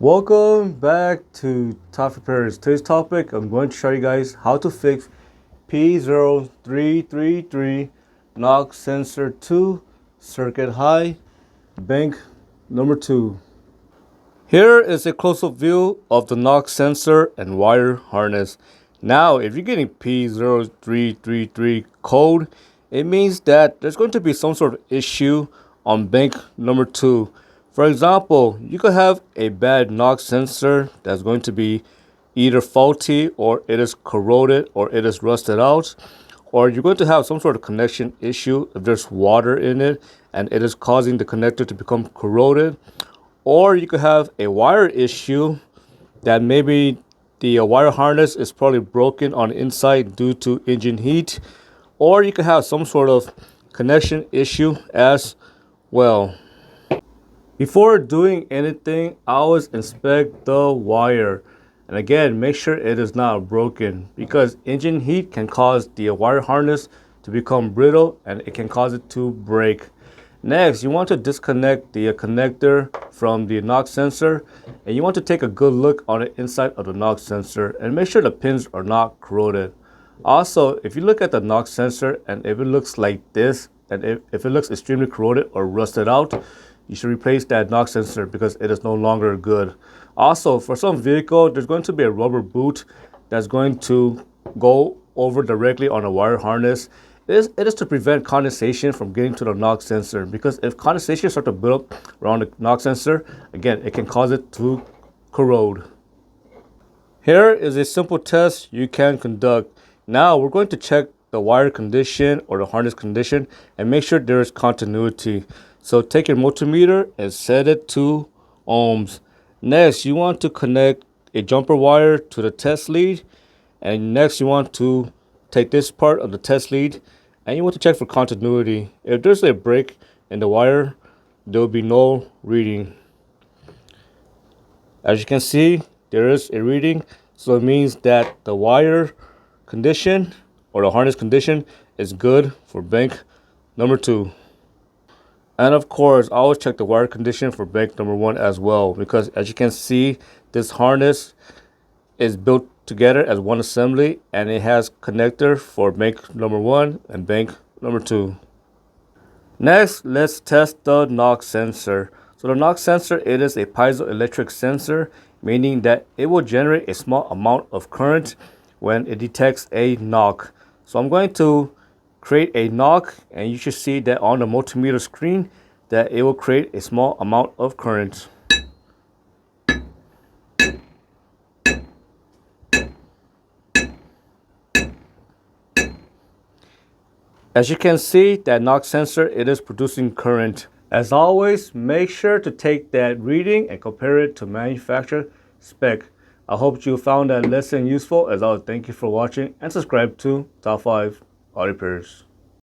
Welcome back to Top Repairs. Today's topic, I'm going to show you guys how to fix P0333 Knock sensor 2 circuit high bank number 2. Here is a close-up view of the knock sensor and wire harness. Now, if you're getting P0333 code, it means that there's going to be some sort of issue on bank number 2. For example, you could have a bad knock sensor that's going to be either faulty, or it is corroded, or it is rusted out, or you're going to have some sort of connection issue if there's water in it and it is causing the connector to become corroded. Or you could have a wire issue that maybe the wire harness is probably broken on the inside due to engine heat. Or you could have some sort of connection issue as well. Before doing anything, I always inspect the wire. And again, make sure it is not broken, because engine heat can cause the wire harness to become brittle and it can cause it to break. Next, you want to disconnect the connector from the knock sensor, and you want to take a good look on the inside of the knock sensor and make sure the pins are not corroded. Also, if you look at the knock sensor and if it looks like this, and if it looks extremely corroded or rusted out, you should replace that knock sensor because it is no longer good. Also, for some vehicle, there's going to be a rubber boot that's going to go over directly on a wire harness. It is to prevent condensation from getting to the knock sensor, because if condensation starts to build up around the knock sensor, again, it can cause it to corrode. Here is a simple test you can conduct. Now we're going to check the wire condition or the harness condition and make sure there is continuity. So take your multimeter and set it to ohms. Next, you want to connect a jumper wire to the test lead, and next you want to take this part of the test lead and you want to check for continuity. If there's a break in the wire, there will be no reading. As you can see, there is a reading, so it means that the wire condition or the harness condition is good for bank number 2. And of course, I always check the wire condition for bank number 1 as well, because as you can see, this harness is built together as one assembly and it has connector for bank number 1 and bank number 2. Next, let's test the knock sensor. So the knock sensor, it is a piezoelectric sensor, meaning that it will generate a small amount of current when it detects a knock. So I'm going to create a knock, and you should see that on the multimeter screen that it will create a small amount of current. As you can see, that knock sensor, it is producing current. As always, make sure to take that reading and compare it to manufacturer spec. I hope you found that lesson useful. As always, thank you for watching and subscribe to Top 5 Auto Repairs.